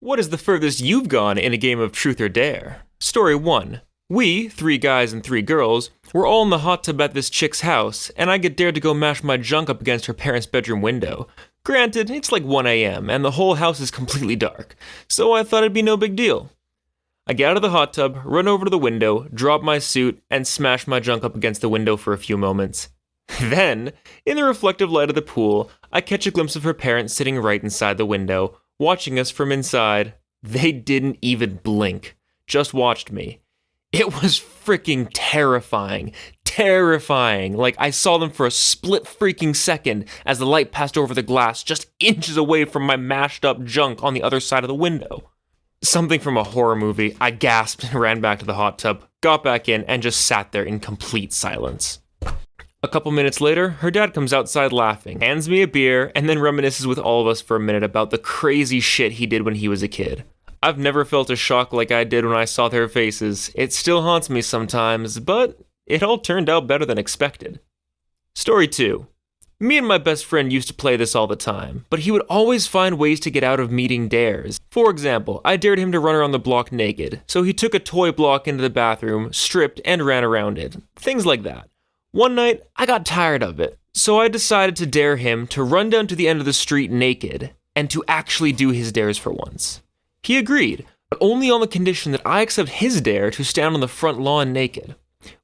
What is the furthest you've gone in a game of Truth or Dare? Story 1. We, 3 guys and 3 girls, were all in the hot tub at this chick's house, and I get dared to go mash my junk up against her parents' bedroom window. Granted, it's like 1 a.m., and the whole house is completely dark, so I thought it'd be no big deal. I get out of the hot tub, run over to the window, drop my suit, and smash my junk up against the window for a few moments. Then, in the reflective light of the pool, I catch a glimpse of her parents sitting right inside the window, watching us from inside. They didn't even blink, just watched me. It was freaking terrifying. Terrifying. Like, I saw them for a split freaking second as the light passed over the glass just inches away from my mashed up junk on the other side of the window. Something from a horror movie. I gasped and ran back to the hot tub, got back in, and just sat there in complete silence. A couple minutes later, her dad comes outside laughing, hands me a beer, and then reminisces with all of us for a minute about the crazy shit he did when he was a kid. I've never felt a shock like I did when I saw their faces. It still haunts me sometimes, but it all turned out better than expected. Story 2. Me and my best friend used to play this all the time, but he would always find ways to get out of meeting dares. For example, I dared him to run around the block naked, so he took a toy block into the bathroom, stripped, and ran around it. Things like that. One night, I got tired of it, so I decided to dare him to run down to the end of the street naked, and to actually do his dares for once. He agreed, but only on the condition that I accept his dare to stand on the front lawn naked.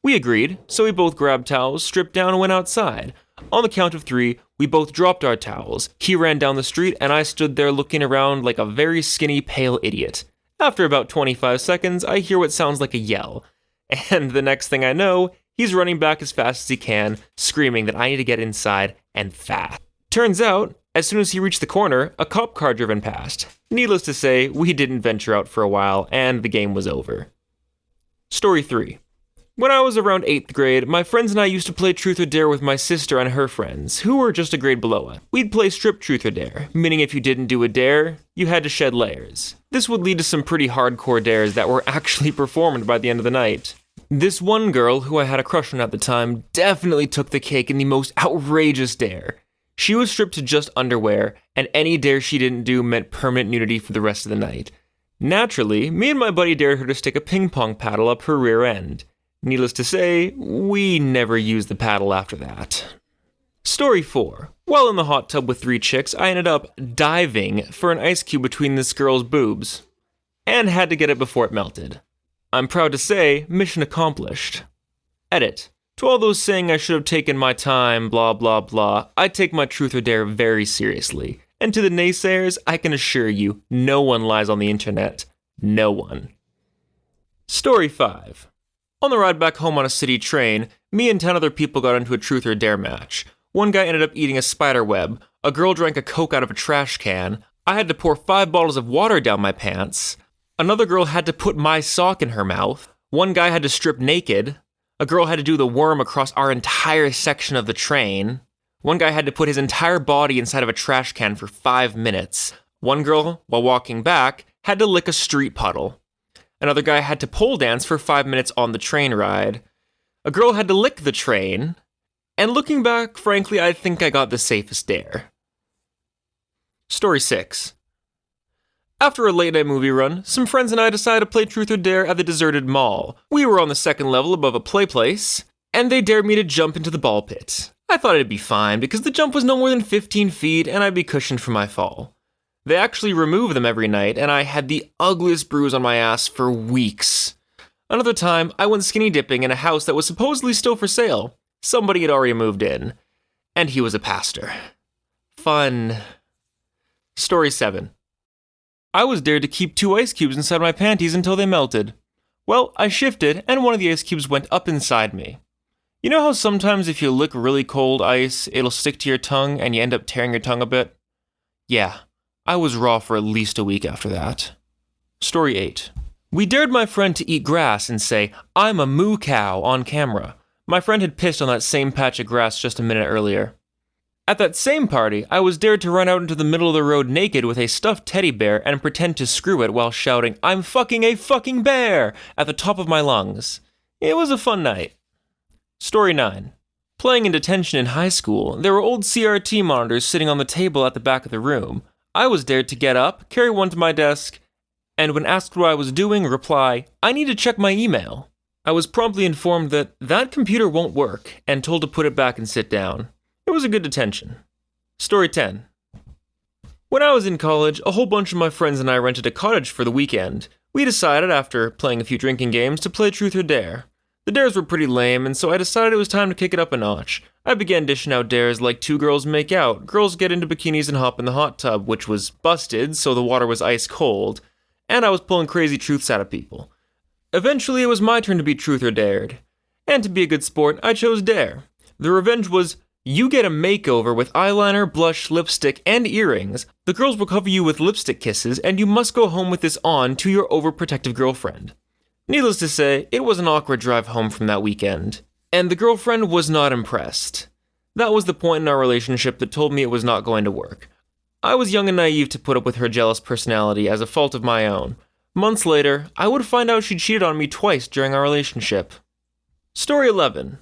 We agreed, so we both grabbed towels, stripped down, and went outside. On the count of 3, we both dropped our towels. He ran down the street, and I stood there looking around like a very skinny, pale idiot. After about 25 seconds, I hear what sounds like a yell, and the next thing I know, he's running back as fast as he can, screaming that I need to get inside, and fast. Turns out, as soon as he reached the corner, a cop car driven past. Needless to say, we didn't venture out for a while, and the game was over. Story 3. When I was around 8th grade, my friends and I used to play Truth or Dare with my sister and her friends, who were just a grade below us. We'd play strip Truth or Dare, meaning if you didn't do a dare, you had to shed layers. This would lead to some pretty hardcore dares that were actually performed by the end of the night. This one girl, who I had a crush on at the time, definitely took the cake in the most outrageous dare. She was stripped to just underwear, and any dare she didn't do meant permanent nudity for the rest of the night. Naturally, me and my buddy dared her to stick a ping pong paddle up her rear end. Needless to say, we never used the paddle after that. Story 4. While in the hot tub with 3 chicks, I ended up diving for an ice cube between this girl's boobs, and had to get it before it melted. I'm proud to say, mission accomplished. Edit. To all those saying I should have taken my time, blah blah blah, I take my Truth or Dare very seriously. And to the naysayers, I can assure you, no one lies on the internet. No one. Story 5. On the ride back home on a city train, me and 10 other people got into a Truth or Dare match. One guy ended up eating a spider web, a girl drank a Coke out of a trash can, I had to pour 5 bottles of water down my pants, another girl had to put my sock in her mouth, one guy had to strip naked, a girl had to do the worm across our entire section of the train, one guy had to put his entire body inside of a trash can for 5 minutes, one girl, while walking back, had to lick a street puddle. Another guy had to pole dance for 5 minutes on the train ride. A girl had to lick the train. And looking back, frankly, I think I got the safest dare. Story 6. After a late-night movie run, some friends and I decided to play Truth or Dare at the deserted mall. We were on the 2nd level above a play place, and they dared me to jump into the ball pit. I thought it'd be fine, because the jump was no more than 15 feet, and I'd be cushioned for my fall. They actually remove them every night, and I had the ugliest bruise on my ass for weeks. Another time, I went skinny dipping in a house that was supposedly still for sale. Somebody had already moved in. And he was a pastor. Fun. Story 7. I was dared to keep 2 ice cubes inside my panties until they melted. Well, I shifted, and one of the ice cubes went up inside me. You know how sometimes if you lick really cold ice, it'll stick to your tongue and you end up tearing your tongue a bit? Yeah. I was raw for at least a week after that. Story 8. We dared my friend to eat grass and say, "I'm a moo cow" on camera. My friend had pissed on that same patch of grass just a minute earlier. At that same party, I was dared to run out into the middle of the road naked with a stuffed teddy bear and pretend to screw it while shouting, "I'm fucking a fucking bear" at the top of my lungs. It was a fun night. Story 9. Playing in detention in high school, there were old CRT monitors sitting on the table at the back of the room. I was dared to get up, carry one to my desk, and when asked what I was doing, reply, "I need to check my email." I was promptly informed that that computer won't work, and told to put it back and sit down. It was a good detention. Story 10. When I was in college, a whole bunch of my friends and I rented a cottage for the weekend. We decided, after playing a few drinking games, to play Truth or Dare. The dares were pretty lame, and so I decided it was time to kick it up a notch. I began dishing out dares like 2 girls make out, girls get into bikinis and hop in the hot tub, which was busted, so the water was ice cold, and I was pulling crazy truths out of people. Eventually, it was my turn to be Truth or Dared. And to be a good sport, I chose Dare. The revenge was, you get a makeover with eyeliner, blush, lipstick, and earrings. The girls will cover you with lipstick kisses, and you must go home with this on to your overprotective girlfriend. Needless to say, it was an awkward drive home from that weekend. And the girlfriend was not impressed. That was the point in our relationship that told me it was not going to work. I was young and naive to put up with her jealous personality as a fault of my own. Months later, I would find out she cheated on me twice during our relationship. Story 11.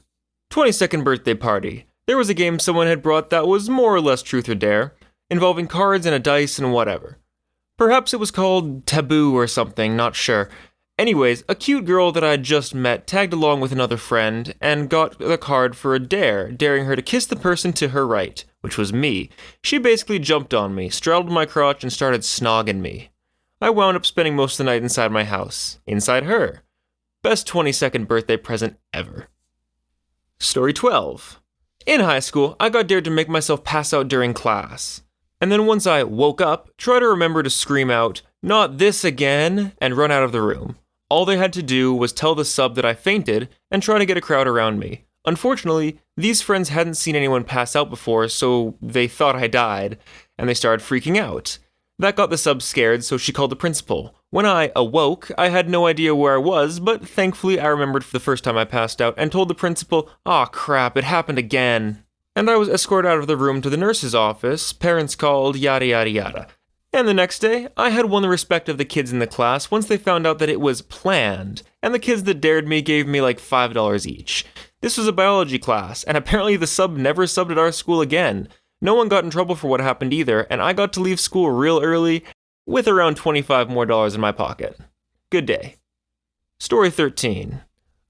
22nd birthday party. There was a game someone had brought that was more or less Truth or Dare, involving cards and a dice and whatever. Perhaps it was called Taboo or something, not sure. Anyways, a cute girl that I had just met tagged along with another friend and got the card for a dare, daring her to kiss the person to her right, which was me. She basically jumped on me, straddled my crotch, and started snogging me. I wound up spending most of the night inside my house. Inside her. Best 22nd birthday present ever. Story 12. In high school, I got dared to make myself pass out during class. And then once I woke up, try to remember to scream out, "Not this again," and run out of the room. All they had to do was tell the sub that I fainted and try to get a crowd around me. Unfortunately, these friends hadn't seen anyone pass out before, so they thought I died, and they started freaking out. That got the sub scared, so she called the principal. When I awoke, I had no idea where I was, but thankfully I remembered for the first time I passed out and told the principal, "Aw crap, it happened again." And I was escorted out of the room to the nurse's office, parents called, yada yada yada. And the next day, I had won the respect of the kids in the class once they found out that it was planned, and the kids that dared me gave me like $5 each. This was a biology class, and apparently the sub never subbed at our school again. No one got in trouble for what happened either, and I got to leave school real early with around $25 more in my pocket. Good day. Story 13.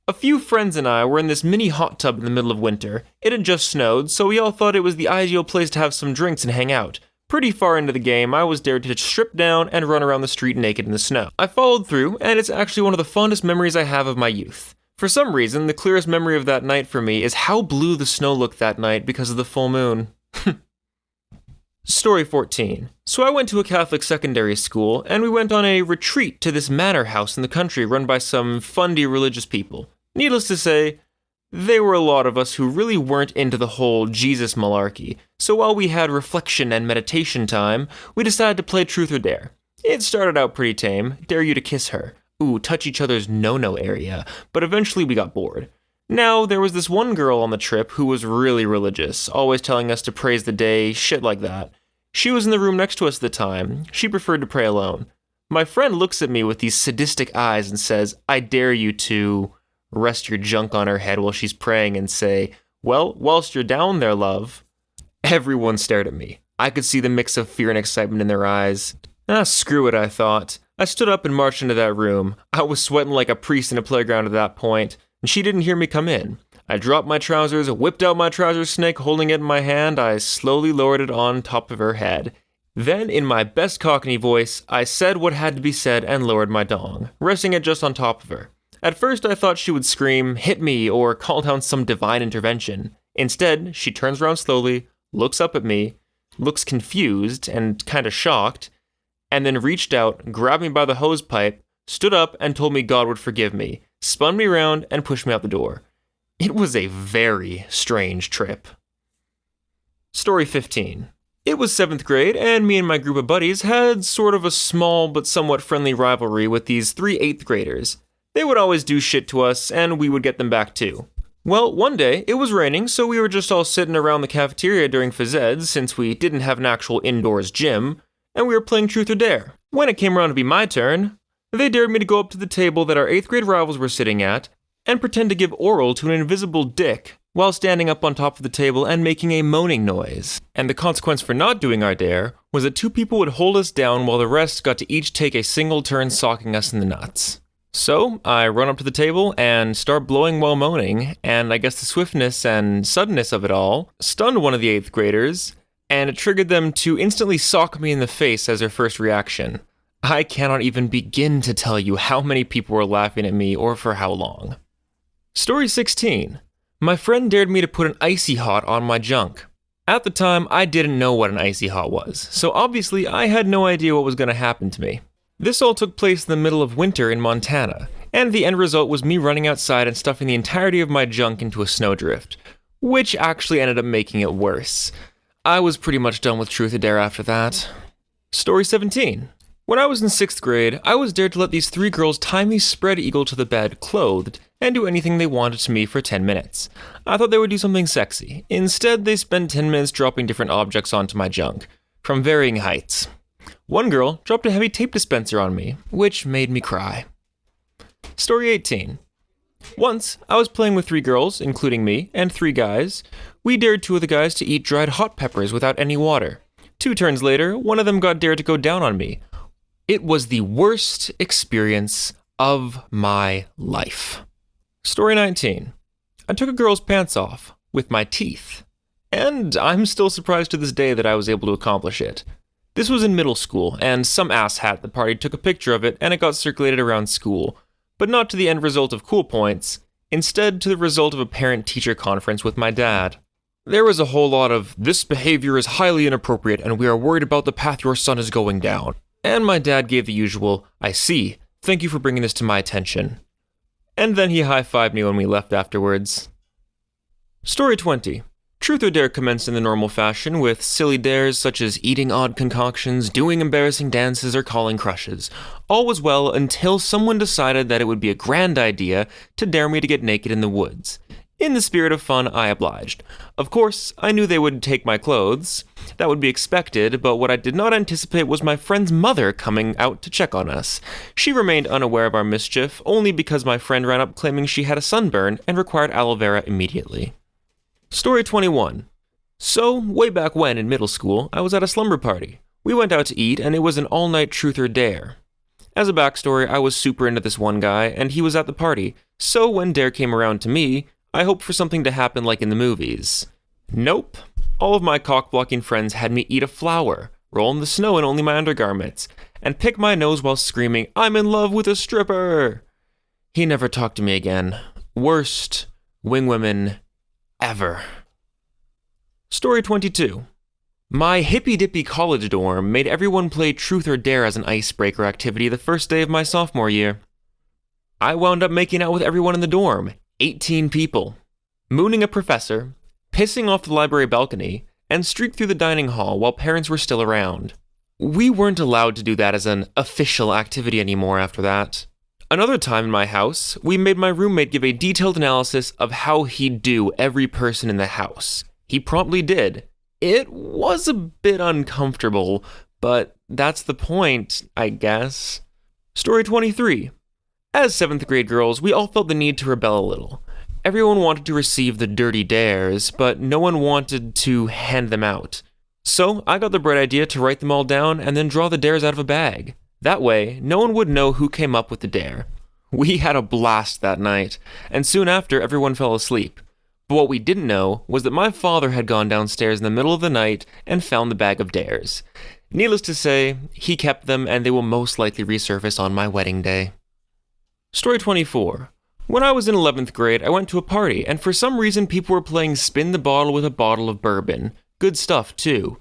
A few friends and I were in this mini hot tub in the middle of winter. It had just snowed, so we all thought it was the ideal place to have some drinks and hang out. Pretty far into the game, I was dared to strip down and run around the street naked in the snow. I followed through, and it's actually one of the fondest memories I have of my youth. For some reason, the clearest memory of that night for me is how blue the snow looked that night because of the full moon. Story 14. So I went to a Catholic secondary school, and we went on a retreat to this manor house in the country run by some fundy religious people. Needless to say, there were a lot of us who really weren't into the whole Jesus malarkey, so while we had reflection and meditation time, we decided to play Truth or Dare. It started out pretty tame, dare you to kiss her, ooh, touch each other's no-no area, but eventually we got bored. Now, there was this one girl on the trip who was really religious, always telling us to praise the day, shit like that. She was in the room next to us at the time. She preferred to pray alone. My friend looks at me with these sadistic eyes and says, "I dare you to rest your junk on her head while she's praying and say, 'Well, whilst you're down there, love.'" Everyone stared at me. I could see the mix of fear and excitement in their eyes. Screw it, I thought. I stood up and marched into that room. I was sweating like a priest in a playground at that point, and she didn't hear me come in. I dropped my trousers, whipped out my trousers snake, holding it in my hand. I slowly lowered it on top of her head. Then, in my best Cockney voice, I said what had to be said and lowered my dong, resting it just on top of her. At first, I thought she would scream, "Hit me," or call down some divine intervention. Instead, she turns around slowly, looks up at me, looks confused and kinda shocked, and then reached out, grabbed me by the hose pipe, stood up and told me God would forgive me, spun me around and pushed me out the door. It was a very strange trip. Story 15. It was 7th grade, and me and my group of buddies had sort of a small but somewhat friendly rivalry with these 3 8th graders. They would always do shit to us, and we would get them back too. Well, one day, it was raining, so we were just all sitting around the cafeteria during phys ed, since we didn't have an actual indoors gym, and we were playing Truth or Dare. When it came around to be my turn, they dared me to go up to the table that our 8th grade rivals were sitting at, and pretend to give oral to an invisible dick while standing up on top of the table and making a moaning noise. And the consequence for not doing our dare was that 2 people would hold us down while the rest got to each take a single turn socking us in the nuts. So, I run up to the table and start blowing while moaning, and I guess the swiftness and suddenness of it all stunned one of the 8th graders, and it triggered them to instantly sock me in the face as their first reaction. I cannot even begin to tell you how many people were laughing at me or for how long. Story 16. My friend dared me to put an icy hot on my junk. At the time, I didn't know what an icy hot was, so obviously I had no idea what was going to happen to me. This all took place in the middle of winter in Montana, and the end result was me running outside and stuffing the entirety of my junk into a snowdrift, which actually ended up making it worse. I was pretty much done with Truth or Dare after that. Story 17. When I was in 6th grade, I was dared to let these 3 girls tie me spread eagle to the bed, clothed, and do anything they wanted to me for 10 minutes. I thought they would do something sexy. Instead, they spent 10 minutes dropping different objects onto my junk, from varying heights. One girl dropped a heavy tape dispenser on me, which made me cry. Story 18. Once, I was playing with 3 girls, including me, and 3 guys. We dared 2 of the guys to eat dried hot peppers without any water. 2 turns later, one of them got dared to go down on me. It was the worst experience of my life. Story 19. I took a girl's pants off with my teeth, and I'm still surprised to this day that I was able to accomplish it. This was in middle school, and some asshat at the party took a picture of it and it got circulated around school, but not to the end result of cool points, instead to the result of a parent-teacher conference with my dad. There was a whole lot of, "This behavior is highly inappropriate and we are worried about the path your son is going down." And my dad gave the usual, "I see, thank you for bringing this to my attention." And then he high-fived me when we left afterwards. Story 20. Truth or Dare commenced in the normal fashion with silly dares such as eating odd concoctions, doing embarrassing dances, or calling crushes. All was well until someone decided that it would be a grand idea to dare me to get naked in the woods. In the spirit of fun, I obliged. Of course, I knew they would take my clothes. That would be expected, but what I did not anticipate was my friend's mother coming out to check on us. She remained unaware of our mischief, only because my friend ran up claiming she had a sunburn and required aloe vera immediately. Story 21. So, way back when, in middle school, I was at a slumber party. We went out to eat, and it was an all-night Truth or Dare. As a backstory, I was super into this one guy, and he was at the party, so when Dare came around to me, I hoped for something to happen like in the movies. Nope. All of my cock-blocking friends had me eat a flower, roll in the snow in only my undergarments, and pick my nose while screaming, "I'm in love with a stripper!" He never talked to me again. Worst wing women ever. Story 22. My hippy-dippy college dorm made everyone play Truth or Dare as an icebreaker activity the first day of my sophomore year. I wound up making out with everyone in the dorm, 18 people, mooning a professor, pissing off the library balcony, and streaked through the dining hall while parents were still around. We weren't allowed to do that as an official activity anymore after that. Another time in my house, we made my roommate give a detailed analysis of how he'd do every person in the house. He promptly did. It was a bit uncomfortable, but that's the point, I guess. Story 23. As 7th grade girls, we all felt the need to rebel a little. Everyone wanted to receive the dirty dares, but no one wanted to hand them out. So I got the bright idea to write them all down and then draw the dares out of a bag. That way, no one would know who came up with the dare. We had a blast that night, and soon after, everyone fell asleep. But what we didn't know was that my father had gone downstairs in the middle of the night and found the bag of dares. Needless to say, he kept them and they will most likely resurface on my wedding day. Story 24. When I was in 11th grade, I went to a party, and for some reason people were playing spin the bottle with a bottle of bourbon. Good stuff, too.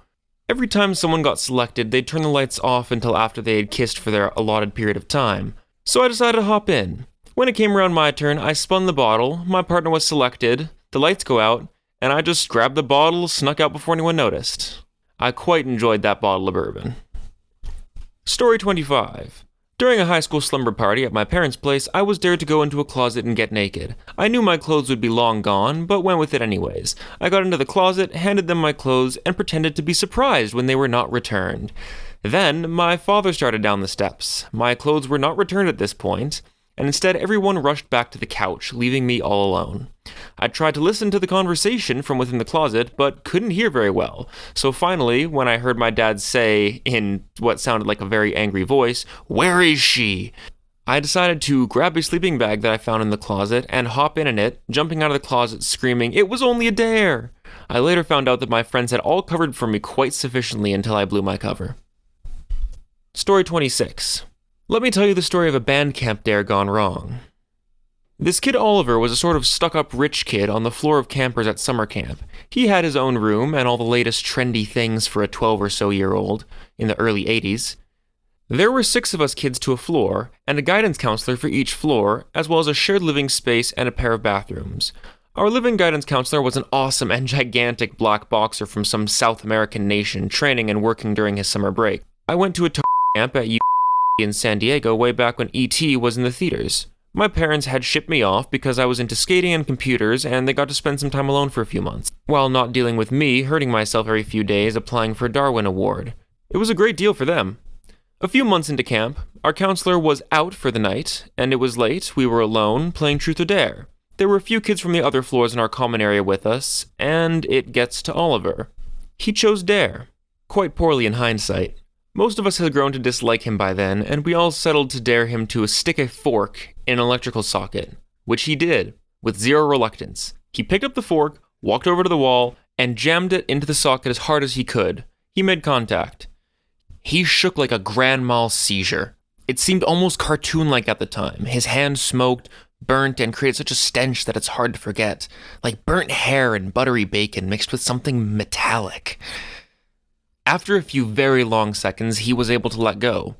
Every time someone got selected, they'd turn the lights off until after they had kissed for their allotted period of time. So I decided to hop in. When it came around my turn, I spun the bottle, my partner was selected, the lights go out, and I just grabbed the bottle, snuck out before anyone noticed. I quite enjoyed that bottle of bourbon. Story 25. During a high school slumber party at my parents' place, I was dared to go into a closet and get naked. I knew my clothes would be long gone, but went with it anyways. I got into the closet, handed them my clothes, and pretended to be surprised when they were not returned. Then, my father started down the steps. My clothes were not returned at this point, and instead everyone rushed back to the couch, leaving me all alone. I tried to listen to the conversation from within the closet, but couldn't hear very well. So finally, when I heard my dad say, in what sounded like a very angry voice, "Where is she?" I decided to grab a sleeping bag that I found in the closet and hop in it, jumping out of the closet screaming, "It was only a dare!" I later found out that my friends had all covered for me quite sufficiently until I blew my cover. Story 26. Let me tell you the story of a band camp dare gone wrong. This kid Oliver was a sort of stuck-up rich kid on the floor of campers at summer camp. He had his own room and all the latest trendy things for a 12 or so year old in the early 80s. There were 6 of us kids to a floor, and a guidance counselor for each floor, as well as a shared living space and a pair of bathrooms. Our living guidance counselor was an awesome and gigantic black boxer from some South American nation training and working during his summer break. I went to a camp at in San Diego way back when E.T. was in the theaters. My parents had shipped me off because I was into skating and computers, and they got to spend some time alone for a few months, while not dealing with me hurting myself every few days applying for a Darwin Award. It was a great deal for them. A few months into camp, our counselor was out for the night, and it was late, we were alone, playing Truth or Dare. There were a few kids from the other floors in our common area with us, and it gets to Oliver. He chose Dare. Quite poorly in hindsight. Most of us had grown to dislike him by then, and we all settled to dare him to stick a fork in an electrical socket, which he did, with zero reluctance. He picked up the fork, walked over to the wall, and jammed it into the socket as hard as he could. He made contact. He shook like a grand mal seizure. It seemed almost cartoon-like at the time. His hand smoked, burnt, and created such a stench that it's hard to forget, like burnt hair and buttery bacon mixed with something metallic. After a few very long seconds, he was able to let go.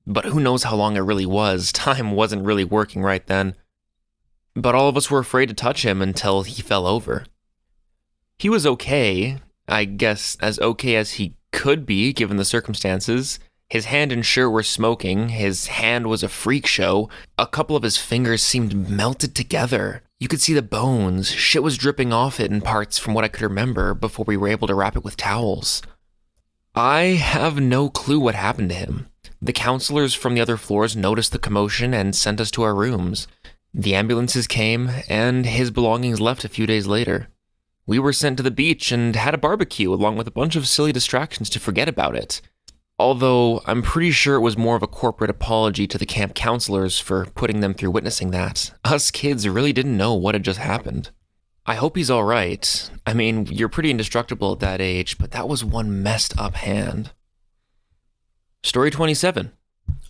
But who knows how long it really was. Time wasn't really working right then. But all of us were afraid to touch him until he fell over. He was okay, I guess as okay as he could be given the circumstances. His hand and shirt were smoking, his hand was a freak show, a couple of his fingers seemed melted together. You could see the bones, shit was dripping off it in parts from what I could remember before we were able to wrap it with towels. I have no clue what happened to him. The counselors from the other floors noticed the commotion and sent us to our rooms. The ambulances came, and his belongings left a few days later. We were sent to the beach and had a barbecue along with a bunch of silly distractions to forget about it. Although I'm pretty sure it was more of a corporate apology to the camp counselors for putting them through witnessing that. Us kids really didn't know what had just happened. I hope he's alright. I mean, you're pretty indestructible at that age, but that was one messed up hand. Story 27.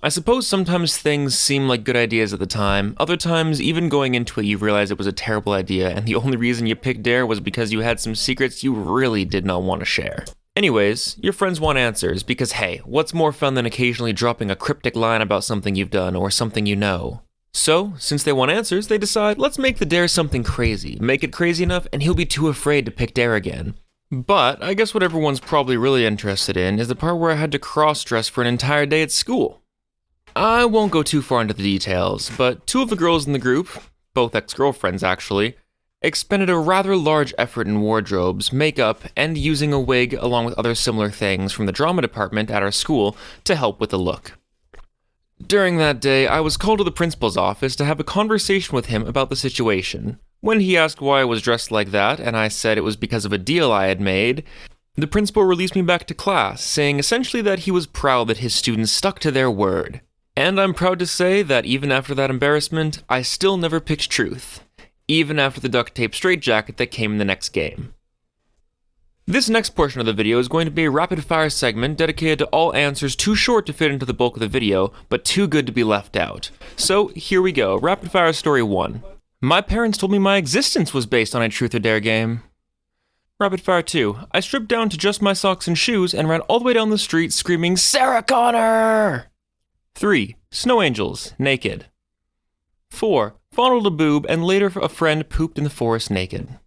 I suppose sometimes things seem like good ideas at the time. Other times, even going into it, you realize it was a terrible idea, and the only reason you picked Dare was because you had some secrets you really did not want to share. Anyways, your friends want answers, because hey, what's more fun than occasionally dropping a cryptic line about something you've done or something you know? So, since they want answers, they decide, let's make the Dare something crazy. Make it crazy enough, and he'll be too afraid to pick Dare again. But, I guess what everyone's probably really interested in is the part where I had to cross-dress for an entire day at school. I won't go too far into the details, but 2 of the girls in the group, both ex-girlfriends actually, expended a rather large effort in wardrobes, makeup, and using a wig along with other similar things from the drama department at our school to help with the look. During that day, I was called to the principal's office to have a conversation with him about the situation. When he asked why I was dressed like that, and I said it was because of a deal I had made, the principal released me back to class, saying essentially that he was proud that his students stuck to their word. And I'm proud to say that even after that embarrassment, I still never picked truth, even after the duct tape straitjacket that came in the next game. This next portion of the video is going to be a rapid-fire segment dedicated to all answers too short to fit into the bulk of the video, but too good to be left out. So, here we go, rapid-fire story 1. My parents told me my existence was based on a Truth or Dare game. Rapid-fire 2. I stripped down to just my socks and shoes and ran all the way down the street screaming, "Sarah Connor!" 3. Snow angels, naked. 4. Fondled a boob and later a friend pooped in the forest naked.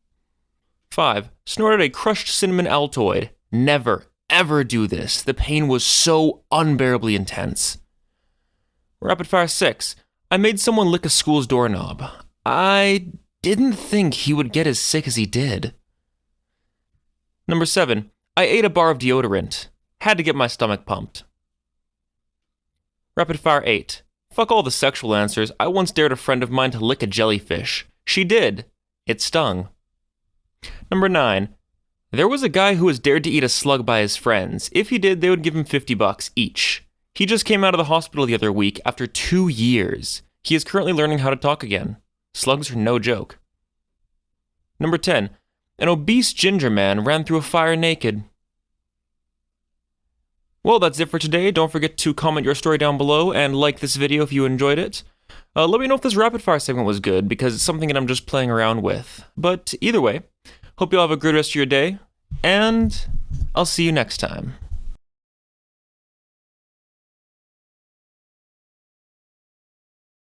5. Snorted a crushed cinnamon Altoid. Never, ever do this. The pain was so unbearably intense. Rapid fire 6. I made someone lick a school's doorknob. I didn't think he would get as sick as he did. Number 7. I ate a bar of deodorant. Had to get my stomach pumped. Rapid fire 8. Fuck all the sexual answers. I once dared a friend of mine to lick a jellyfish. She did. It stung. Number 9. There was a guy who was dared to eat a slug by his friends. If he did, they would give him $50 each. He just came out of the hospital the other week after 2 years. He is currently learning how to talk again. Slugs are no joke. Number 10. An obese ginger man ran through a fire naked. Well, that's it for today. Don't forget to comment your story down below and like this video if you enjoyed it. Let me know if this rapid fire segment was good, because it's something that I'm just playing around with. But either way, hope you all have a good rest of your day, and I'll see you next time.